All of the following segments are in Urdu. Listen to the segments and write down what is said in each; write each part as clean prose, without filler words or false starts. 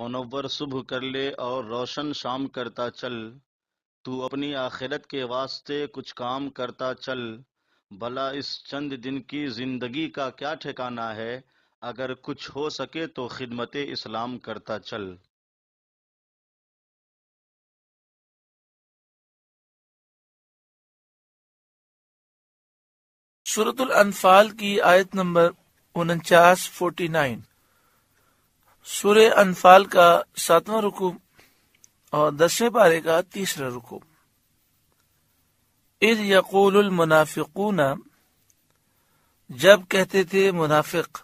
منور صبح کر لے اور روشن شام کرتا چل، تو اپنی آخرت کے واسطے کچھ کام کرتا چل، بھلا اس چند دن کی زندگی کا کیا ٹھکانہ ہے، اگر کچھ ہو سکے تو خدمت اسلام کرتا چل۔ سورۃ الانفال کی آیت نمبر 49 سورہ انفال کا 7واں رکوع اور 10ویں پارے کا 3 رکوع۔ اذ یقول المنافقون، جب کہتے تھے منافق،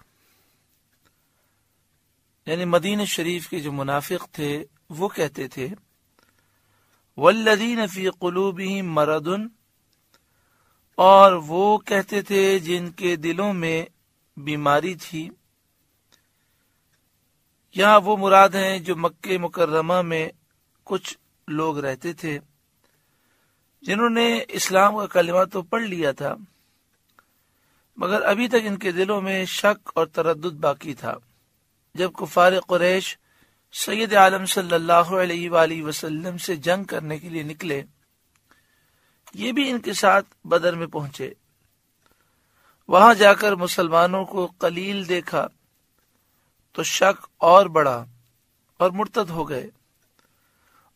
یعنی مدینہ شریف کے جو منافق تھے وہ کہتے تھے، والذین فی قلوبہم مرض، اور وہ کہتے تھے جن کے دلوں میں بیماری تھی۔ یہاں وہ مراد ہیں جو مکہ مکرمہ میں کچھ لوگ رہتے تھے جنہوں نے اسلام کا کلمہ تو پڑھ لیا تھا، مگر ابھی تک ان کے دلوں میں شک اور تردد باقی تھا۔ جب کفار قریش سید عالم صلی اللہ علیہ وآلہ وسلم سے جنگ کرنے کے لیے نکلے، یہ بھی ان کے ساتھ بدر میں پہنچے۔ وہاں جا کر مسلمانوں کو قلیل دیکھا تو شک اور بڑھا اور مرتد ہو گئے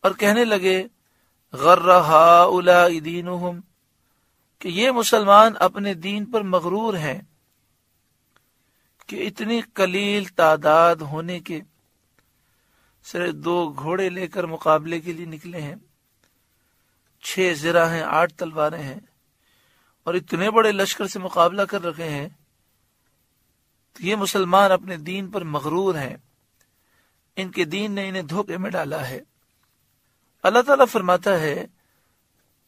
اور کہنے لگے غر ہؤلاء دینہم، کہ یہ مسلمان اپنے دین پر مغرور ہیں کہ اتنی قلیل تعداد ہونے کے صرف 2 گھوڑے لے کر مقابلے کے لیے نکلے ہیں، 6 زرہ ہیں، 8 تلواریں ہیں، اور اتنے بڑے لشکر سے مقابلہ کر رکھے ہیں۔ تو یہ مسلمان اپنے دین پر مغرور ہیں، ان کے دین نے انہیں دھوکے میں ڈالا ہے۔ اللہ تعالیٰ فرماتا ہے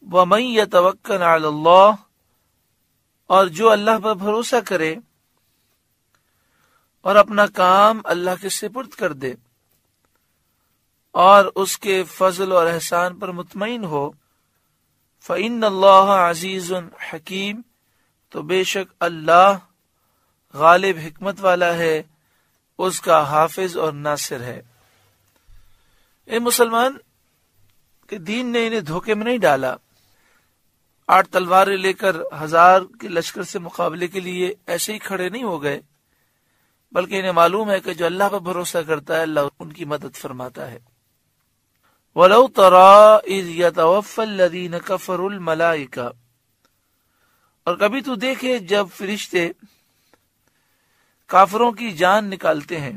وَمَن يَتَوَکَّلْ عَلَى اللَّهِ، اور جو اللہ پر بھروسہ کرے اور اپنا کام اللہ کے سپرد کر دے اور اس کے فضل اور احسان پر مطمئن ہو، فَإِنَّ اللَّهَ عَزِيزٌ حَكِيمٌ، تو بے شک اللہ غالب حکمت والا ہے، اس کا حافظ اور ناصر ہے۔ یہ مسلمان کہ دین نے انہیں دھوکے میں نہیں ڈالا، 8 تلواریں لے کر 1000 کے لشکر سے مقابلے کے لیے ایسے ہی کھڑے نہیں ہو گئے، بلکہ انہیں معلوم ہے کہ جو اللہ پر بھروسہ کرتا ہے اللہ ان کی مدد فرماتا ہے۔ وَلَوْ تَرَىٰ إِذْ يَتَوَفَّى الَّذِينَ كَفَرُوا الْمَلَائِكَةَ، اور کبھی تو دیکھے جب فرشتے کافروں کی جان نکالتے ہیں،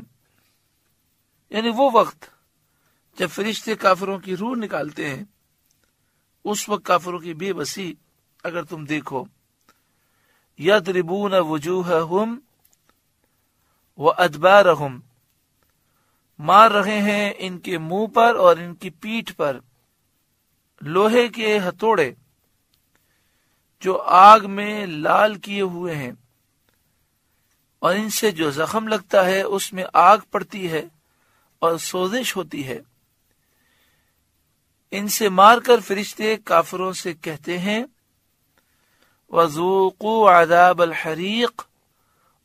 یعنی وہ وقت جب فرشتے کافروں کی روح نکالتے ہیں، اس وقت کافروں کی بے بسی اگر تم دیکھو، یضربون وجوہہم وادبارہم، مار رہے ہیں ان کے منہ پر اور ان کی پیٹھ پر لوہے کے ہتھوڑے جو آگ میں لال کیے ہوئے ہیں، اور ان سے جو زخم لگتا ہے اس میں آگ پڑتی ہے اور سوزش ہوتی ہے۔ ان سے مار کر فرشتے کافروں سے کہتے ہیں وَذُوقُوا عَذَابَ الْحَرِيقِ،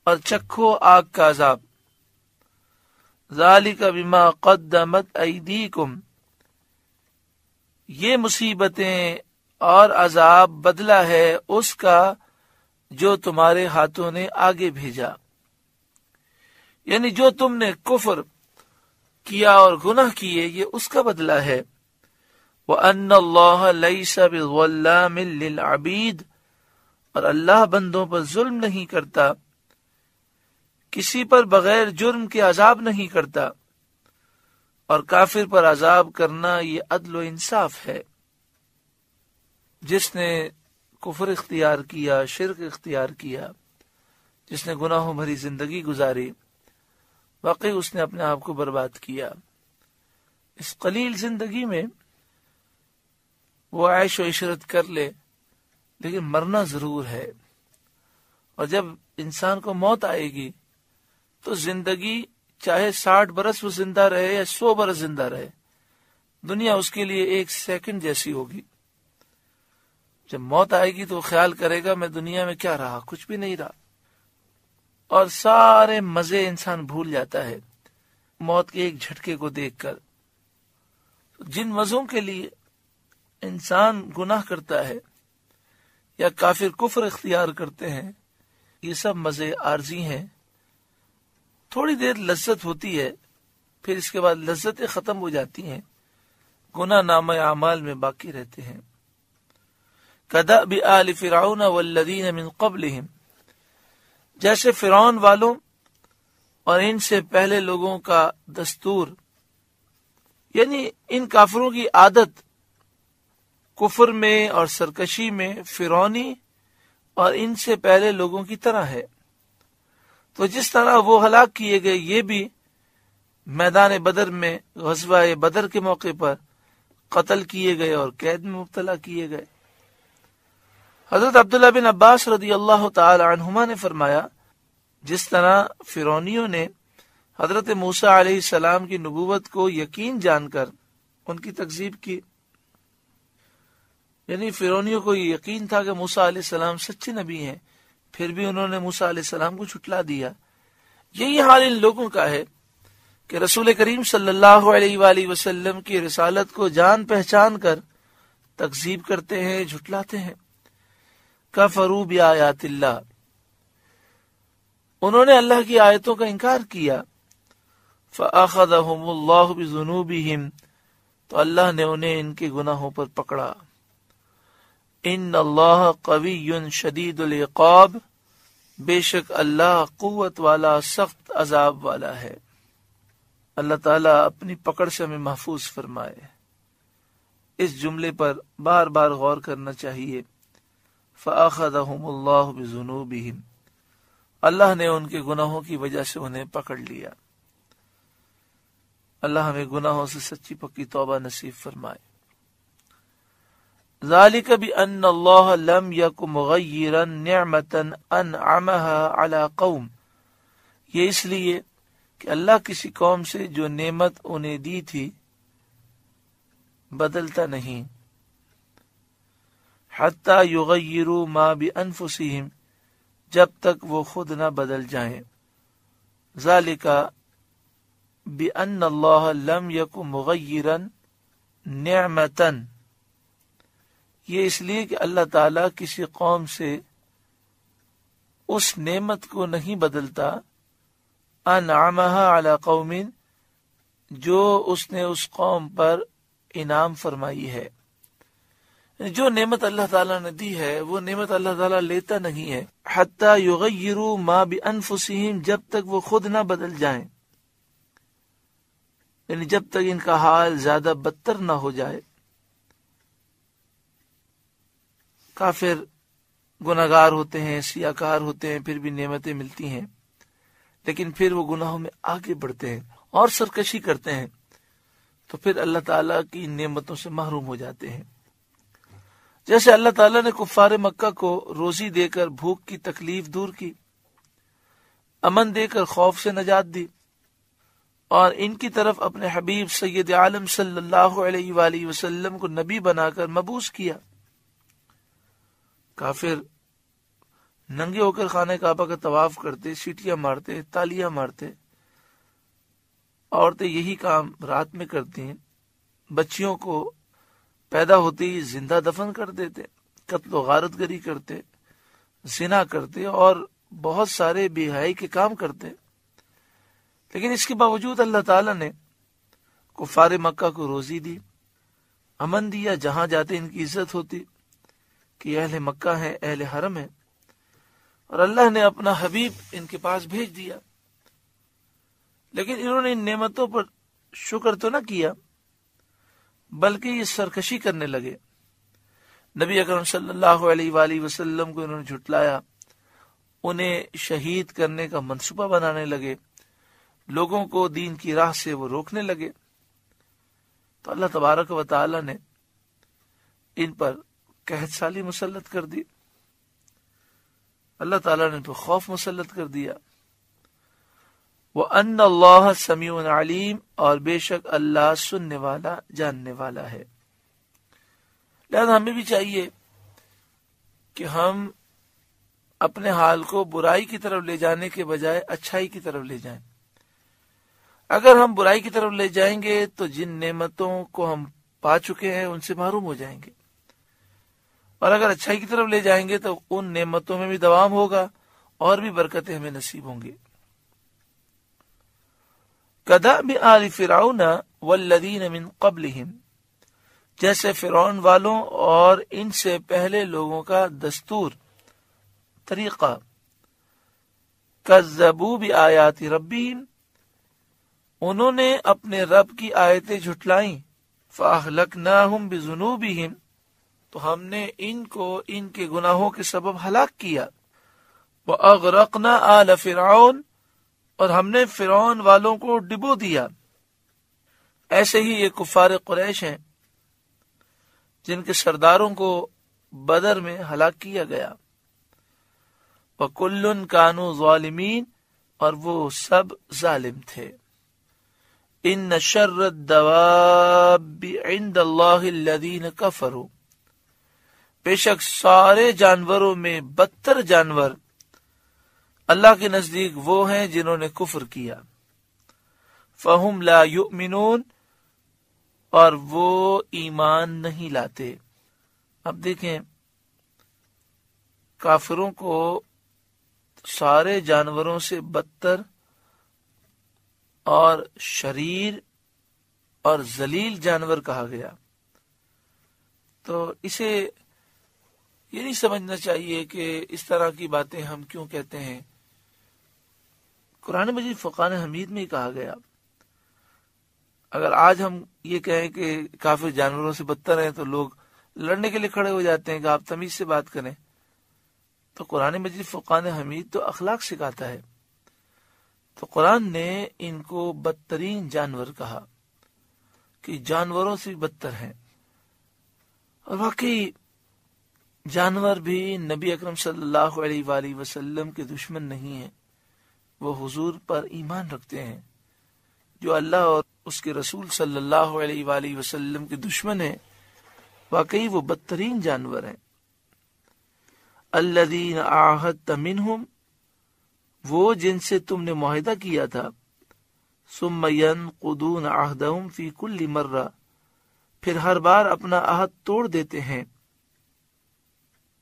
اور چکھو آگ کا عذاب، ذَلِكَ بِمَا قَدَّمَتْ أَيْدِيكُمْ، یہ مصیبتیں اور عذاب بدلہ ہے اس کا جو تمہارے ہاتھوں نے آگے بھیجا، یعنی جو تم نے کفر کیا اور گناہ کیے یہ اس کا بدلہ ہے۔ وَأَنَّ اللَّهَ لَيْسَ بِظَلَّامٍ لِّلْعَبِيدِ، اور اللہ بندوں پر ظلم نہیں کرتا، کسی پر بغیر جرم کے عذاب نہیں کرتا، اور کافر پر عذاب کرنا یہ عدل و انصاف ہے۔ جس نے کفر اختیار کیا، شرک اختیار کیا، جس نے گناہوں بھری زندگی گزاری، واقعی اس نے اپنے آپ کو برباد کیا۔ اس قلیل زندگی میں وہ عیش و عشرت کر لے، لیکن مرنا ضرور ہے، اور جب انسان کو موت آئے گی تو زندگی چاہے 60 برس وہ زندہ رہے یا 100 برس زندہ رہے، دنیا اس کے لیے 1 سیکنڈ جیسی ہوگی۔ جب موت آئے گی تو وہ خیال کرے گا میں دنیا میں کیا رہا، کچھ بھی نہیں رہا، اور سارے مزے انسان بھول جاتا ہے۔ موت کے ایک جھٹکے کو دیکھ کر. جن مزوں کے لیے انسان گناہ کرتا ہے یا کافر کفر اختیار کرتے ہیں، یہ سب مزے عارضی ہیں. تھوڑی دیر لذت ہوتی ہے، پھر اس کے بعد لذتیں ختم ہو جاتی ہیں، گناہ نامہ اعمال میں باقی رہتے ہیں. کدأب آل فرعون والذین من قبلہم، جیسے فرعون والوں اور ان سے پہلے لوگوں کا دستور، یعنی ان کافروں کی عادت کفر میں اور سرکشی میں فرعونی اور ان سے پہلے لوگوں کی طرح ہے. تو جس طرح وہ ہلاک کیے گئے، یہ بھی میدان بدر میں غزوہ بدر کے موقع پر قتل کیے گئے اور قید میں مبتلا کیے گئے. حضرت عبداللہ بن عباس رضی اللہ تعالی عنہما نے فرمایا، جس طرح فرعونیوں نے حضرت موسیٰ علیہ السلام کی نبوت کو یقین جان کر ان کی تکذیب کی، یعنی فرعونیوں کو یہ یقین تھا کہ موسیٰ علیہ السلام سچے نبی ہیں، پھر بھی انہوں نے موسیٰ علیہ السلام کو جھٹلا دیا. یہی حال ان لوگوں کا ہے کہ رسول کریم صلی اللہ علیہ وآلہ وسلم کی رسالت کو جان پہچان کر تکذیب کرتے ہیں، جھٹلاتے ہیں. کفروا بآیات اللہ، انہوں نے اللہ کی آیتوں کا انکار کیا. فأخذهم اللہ بذنوبہم، تو اللہ نے انہیں ان کے گناہوں پر پکڑا. ان اللہ قوی شدید العقاب، بے شک اللہ قوت والا سخت عذاب والا ہے. اللہ تعالیٰ اپنی پکڑ سے ہمیں محفوظ فرمائے. اس جملے پر بار بار غور کرنا چاہیے. فأخذهم اللہ بذنوبہم، اللہ نے ان کے گناہوں کی وجہ سے انہیں پکڑ لیا. اللہ ہمیں گناہوں سے سچی پکی توبہ نصیب فرمائے. ذالک بأن اللہ لم یک مغیرا نعمتا انعمها علی قوم، یہ اس لیے کہ اللہ کسی قوم سے جو نعمت انہیں دی تھی بدلتا نہیں. حتی یغیروا ما بانفسہم، جب تک وہ خود نہ بدل جائیں. ذالک بأن اللہ لم یک مغیرا نعمتا، یہ اس لیے کہ اللہ تعالیٰ کسی قوم سے اس نعمت کو نہیں بدلتا انعمها علی قوم، جو اس نے اس قوم پر انعام فرمائی ہے. جو نعمت اللہ تعالیٰ نے دی ہے وہ نعمت اللہ تعالیٰ لیتا نہیں ہے. حتی یغیروا ما بانفسہم، جب تک وہ خود نہ بدل جائیں، یعنی جب تک ان کا حال زیادہ بدتر نہ ہو جائے. کافر گناہگار ہوتے ہیں، سیاکار ہوتے ہیں، پھر بھی نعمتیں ملتی ہیں، لیکن پھر وہ گناہوں میں آگے بڑھتے ہیں اور سرکشی کرتے ہیں، تو پھر اللہ تعالیٰ کی نعمتوں سے محروم ہو جاتے ہیں. جیسے اللہ تعالیٰ نے کفار مکہ کو روزی دے کر بھوک کی تکلیف دور کی، امن دے کر خوف سے نجات دی، اور ان کی طرف اپنے حبیب سید عالم صلی اللہ علیہ وآلہ وسلم کو نبی بنا کر مبعوث کیا. کافر ننگے ہو کر خانہ کعبہ کا طواف کرتے، سیٹیاں مارتے، تالیاں مارتے. عورتیں یہی کام رات میں کرتی ہیں، بچیوں کو پیدا ہوتے ہی زندہ دفن کر دیتے، قتل و غارت گری کرتے، زنا کرتے اور بہت سارے بے حیائی کے کام کرتے. لیکن اس کے باوجود اللہ تعالیٰ نے کفار مکہ کو روزی دی، امن دیا، جہاں جاتے ان کی عزت ہوتی کہ اہل مکہ ہیں، اہل حرم ہیں، اور اللہ نے اپنا حبیب ان کے پاس بھیج دیا. لیکن انہوں نے ان نعمتوں پر شکر تو نہ کیا، بلکہ یہ سرکشی کرنے لگے. نبی اکرم صلی اللہ علیہ وآلہ وسلم کو انہوں نے جھٹلایا، انہیں شہید کرنے کا منصوبہ بنانے لگے، لوگوں کو دین کی راہ سے وہ روکنے لگے. تو اللہ تبارک و تعالی نے ان پر قحط سالی مسلط کر دی، اللہ تعالیٰ نے ان پر خوف مسلط کر دیا. وَأَنَّ اللَّهَ سَمِيعٌ عَلِيمٌ، اور بے شک اللہ سننے والا، جاننے والا ہے. لہذا ہمیں بھی چاہیے کہ ہم اپنے حال کو برائی کی طرف لے جانے کے بجائے اچھائی کی طرف لے جائیں. اگر ہم برائی کی طرف لے جائیں گے تو جن نعمتوں کو ہم پا چکے ہیں ان سے محروم ہو جائیں گے، اور اگر اچھائی کی طرف لے جائیں گے تو ان نعمتوں میں بھی دوام ہوگا اور بھی برکتیں ہمیں نصیب ہوں گی۔ کدأب آل فرعون والذین من قبلہم، جیسے فرعون والوں اور ان سے پہلے لوگوں کا دستور، طریقہ۔ کذبوا بآیات ربہم، انہوں نے اپنے رب کی آیتیں جھٹلائیں۔ فأہلکناہم بذنوبہم، تو ہم نے ان کو ان کے گناہوں کے سبب ہلاک کیا۔ وأغرقنا آل فرعون، اور ہم نے فرعون والوں کو ڈبو دیا۔ ایسے ہی یہ کفار قریش ہیں جن کے سرداروں کو بدر میں ہلاک کیا گیا۔ وَكُلٌّ كَانُوا ظَالِمِينَ، اور وہ سب ظالم تھے۔ إِنَّ شَرَّ الدَّوَابِّ عِندَ اللَّهِ الَّذِينَ كَفَرُوا، بے شک سارے جانوروں میں بدتر جانور اللہ کے نزدیک وہ ہیں جنہوں نے کفر کیا۔ فَهُمْ لَا يُؤْمِنُونَ، اور وہ ایمان نہیں لاتے۔ اب دیکھیں، کافروں کو سارے جانوروں سے بدتر اور شریر اور ذلیل جانور کہا گیا، تو اسے یہ نہیں سمجھنا چاہیے کہ اس طرح کی باتیں ہم کیوں کہتے ہیں۔ قرآن مجید فرقان حمید میں ہی کہا گیا۔ اگر آج ہم یہ کہیں کہ کافر جانوروں سے بدتر ہیں تو لوگ لڑنے کے لیے کھڑے ہو جاتے ہیں کہ آپ تمیز سے بات کریں، تو قرآن مجید فرقان حمید تو اخلاق سکھاتا ہے۔ تو قرآن نے ان کو بدترین جانور کہا کہ جانوروں سے بدتر ہیں، اور واقعی جانور بھی نبی اکرم صلی اللہ علیہ وآلہ وسلم کے دشمن نہیں ہیں، وہ حضور پر ایمان رکھتے ہیں۔ جو اللہ اور اس کے رسول صلی اللہ علیہ وآلہ وسلم کے دشمن ہیں، واقعی وہ بدترین جانور ہیں۔ الذین عاہدت منہم، وہ جن سے تم نے معاہدہ کیا تھا۔ ثم ینقضون عہدہم فی کل مرہ، پھر ہر بار اپنا عہد توڑ دیتے ہیں۔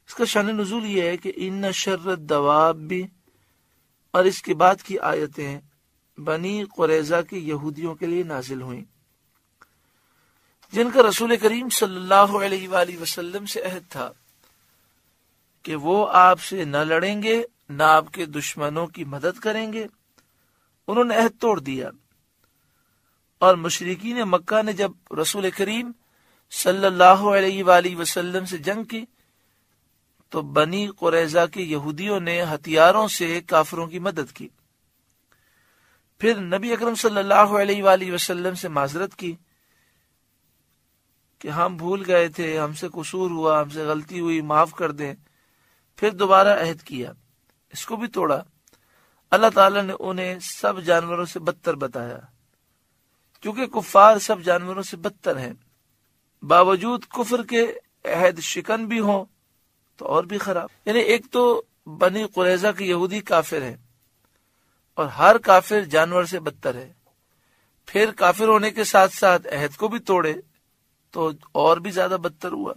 اس کا شان نزول یہ ہے کہ ان شر الدواب، اور اس کے بعد کی آیتیں بنی قریظہ کے یہودیوں کے لیے نازل ہوئیں، جن کا رسول کریم صلی اللہ علیہ وآلہ وسلم سے عہد تھا کہ وہ آپ سے نہ لڑیں گے، نہ آپ کے دشمنوں کی مدد کریں گے۔ انہوں نے عہد توڑ دیا، اور مشرکین مکہ نے جب رسول کریم صلی اللہ علیہ وآلہ وسلم سے جنگ کی تو بنی قریظہ کے یہودیوں نے ہتھیاروں سے کافروں کی مدد کی۔ پھر نبی اکرم صلی اللہ علیہ وآلہ وسلم سے معذرت کی کہ ہم بھول گئے تھے، ہم سے قصور ہوا، ہم سے غلطی ہوئی، معاف کر دیں۔ پھر دوبارہ عہد کیا، اس کو بھی توڑا۔ اللہ تعالیٰ نے انہیں سب جانوروں سے بدتر بتایا، کیونکہ کفار سب جانوروں سے بدتر ہیں۔ باوجود کفر کے عہد شکن بھی ہوں تو اور بھی خراب۔ یعنی ایک تو بنی قریظہ کے یہودی کافر ہیں، اور ہر کافر جانور سے بدتر ہے، پھر کافر ہونے کے ساتھ ساتھ عہد کو بھی توڑے تو اور بھی زیادہ بدتر ہوا۔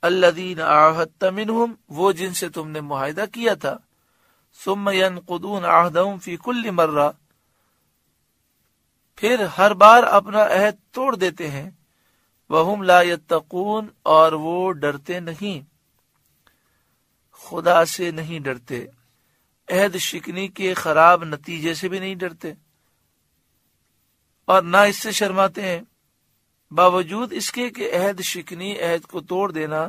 الذین عاہدت منہم، وہ جن سے تم نے معاہدہ کیا تھا۔ ثم ینقضون عہدہم فی کل مرہ، پھر ہر بار اپنا عہد توڑ دیتے ہیں۔ وہم لا یتقون، اور وہ ڈرتے نہیں، خدا سے نہیں ڈرتے، عہد شکنی کے خراب نتیجے سے بھی نہیں ڈرتے، اور نہ اس سے شرماتے ہیں، باوجود اس کے کہ عہد شکنی، عہد کو توڑ دینا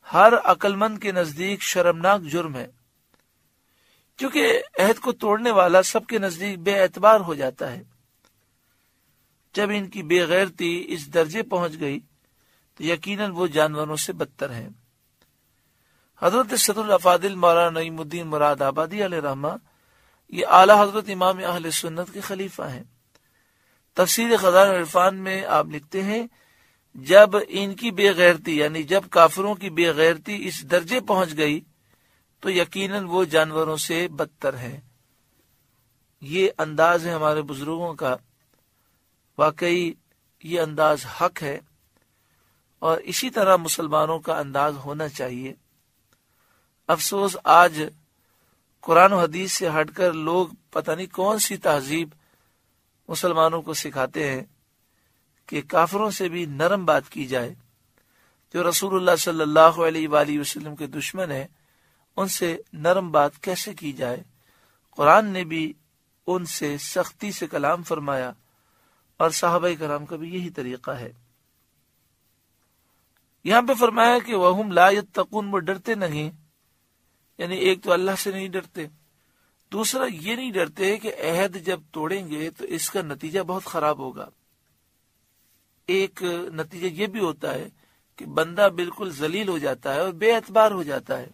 ہر عقل مند کے نزدیک شرمناک جرم ہے، کیونکہ عہد کو توڑنے والا سب کے نزدیک بے اعتبار ہو جاتا ہے۔ جب ان کی بے غیرتی اس درجے پہنچ گئی تو یقیناً وہ جانوروں سے بدتر ہیں۔ حضرت صدر الافاضل مولانا نعیم الدین مراد آبادی علیہ رحمہ، یہ اعلیٰ حضرت امام اہل سنت کے خلیفہ ہیں۔ تفسیر خزائن العرفان میں آپ لکھتے ہیں، جب ان کی بے غیرتی یعنی جب کافروں کی بے غیرتی اس درجے پہنچ گئی تو یقیناً وہ جانوروں سے بدتر ہیں۔ یہ انداز ہے ہمارے بزرگوں کا، واقعی یہ انداز حق ہے، اور اسی طرح مسلمانوں کا انداز ہونا چاہیے۔ افسوس آج قرآن و حدیث سے ہٹ کر لوگ پتہ نہیں کون سی تہذیب مسلمانوں کو سکھاتے ہیں کہ کافروں سے بھی نرم بات کی جائے۔ جو رسول اللہ صلی اللہ علیہ وآلہ وسلم کے دشمن ہیں ان سے نرم بات کیسے کی جائے؟ قرآن نے بھی ان سے سختی سے کلام فرمایا، اور صحابہ کرام کا بھی یہی طریقہ ہے۔ یہاں پہ فرمایا کہ وَهُمْ لَا يَتَّقُونَ، وہ ڈرتے نہیں، یعنی ایک تو اللہ سے نہیں ڈرتے، دوسرا یہ نہیں ڈرتے کہ عہد جب توڑیں گے تو اس کا نتیجہ بہت خراب ہوگا۔ ایک نتیجہ یہ بھی ہوتا ہے کہ بندہ بالکل ذلیل ہو جاتا ہے اور بے اعتبار ہو جاتا ہے۔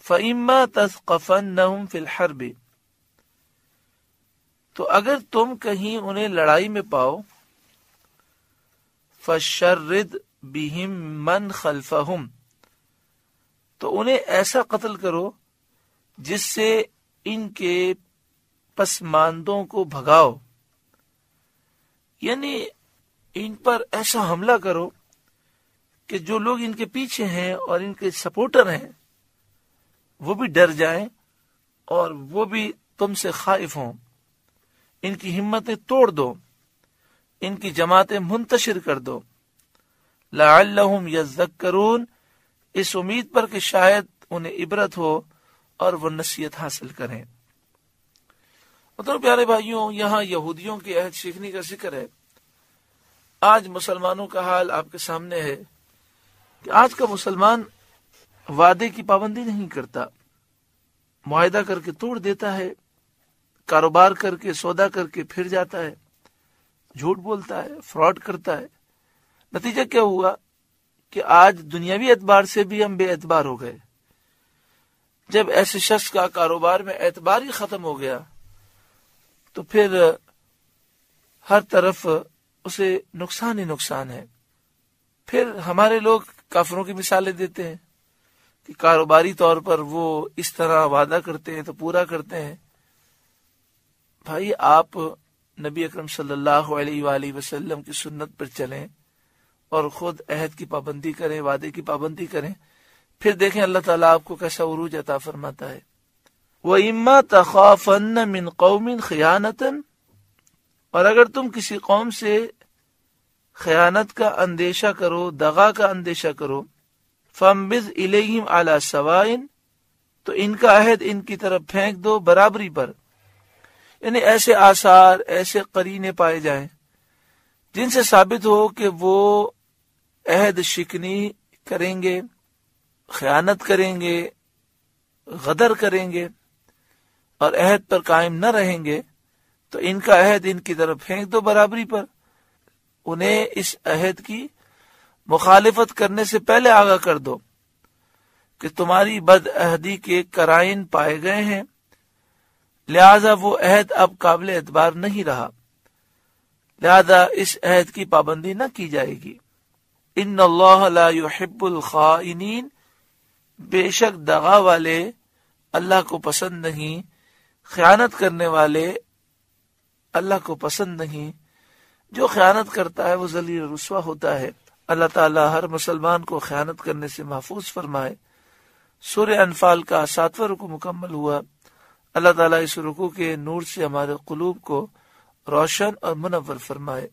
فَإِمَّا تَثْقَفَنَّهُمْ فِي الْحَرْبِ، تو اگر تم کہیں انہیں لڑائی میں پاؤ، فَشَرِّدْ بِهِمْ مَنْ خَلْفَهُمْ، تو انہیں ایسا قتل کرو جس سے ان کے پسماندوں کو بھگاؤ، یعنی ان پر ایسا حملہ کرو کہ جو لوگ ان کے پیچھے ہیں اور ان کے سپورٹر ہیں وہ بھی ڈر جائیں اور وہ بھی تم سے خائف ہوں۔ ان کی ہمتیں توڑ دو، ان کی جماعتیں منتشر کر دو، لعلہم یذکرون، اس امید پر کہ شاید انہیں عبرت ہو اور وہ نصیحت حاصل کریں۔ پیارے بھائیوں، یہاں یہودیوں کے عہد شکنی کا ذکر ہے۔ آج مسلمانوں کا حال آپ کے سامنے ہے کہ آج کا مسلمان وعدے کی پابندی نہیں کرتا، معاہدہ کر کے توڑ دیتا ہے، کاروبار کر کے سودا کر کے پھر جاتا ہے، جھوٹ بولتا ہے، فراڈ کرتا ہے۔ نتیجہ کیا ہوا کہ آج دنیاوی اعتبار سے بھی ہم بے اعتبار ہو گئے۔ جب ایسے شخص کا کاروبار میں اعتبار ہی ختم ہو گیا تو پھر ہر طرف اسے نقصان ہی نقصان ہے۔ پھر ہمارے لوگ کافروں کی مثالیں دیتے ہیں کہ کاروباری طور پر وہ اس طرح وعدہ کرتے ہیں تو پورا کرتے ہیں۔ بھائی، آپ نبی اکرم صلی اللہ علیہ وآلہ وسلم کی سنت پر چلیں اور خود عہد کی پابندی کریں، وعدے کی پابندی کریں، پھر دیکھیں اللہ تعالیٰ آپ کو کیسا عروج عطا فرماتا ہے۔ وَإِمَّا تَخَافَنَّ مِنْ قَوْمٍ خِيَانَةً، اور اگر تم کسی قوم سے خیانت کا اندیشہ کرو، دغا کا اندیشہ کرو، فَانبِذْ إِلَيْهِمْ عَلَى سَوَائٍ، تو ان کا عہد ان کی طرف پھینک دو برابری پر، یعنی ایسے آثار، ایسے قرینے پائے جائیں جن سے ثابت ہو کہ وہ عہد شکنی کریں گے، خیانت کریں گے، غدر کریں گے اور عہد پر قائم نہ رہیں گے، تو ان کا عہد ان کی طرف پھینک دو برابری پر۔ انہیں اس عہد کی مخالفت کرنے سے پہلے آگاہ کر دو کہ تمہاری بد عہدی کے قرائن پائے گئے ہیں، لہذا وہ عہد اب قابل اعتبار نہیں رہا، لہذا اس عہد کی پابندی نہ کی جائے گی۔ ان اللہ لا يحب الخائنین، بے شک دغا والے اللہ کو پسند نہیں، خیانت کرنے والے اللہ کو پسند نہیں۔ جو خیانت کرتا ہے وہ ذلیل و رسوا ہوتا ہے۔ اللہ تعالیٰ ہر مسلمان کو خیانت کرنے سے محفوظ فرمائے۔ سورہ انفال کا 7واں رکوع مکمل ہوا۔ اللہ تعالیٰ اس رکوع کے نور سے ہمارے قلوب کو روشن اور منور فرمائے۔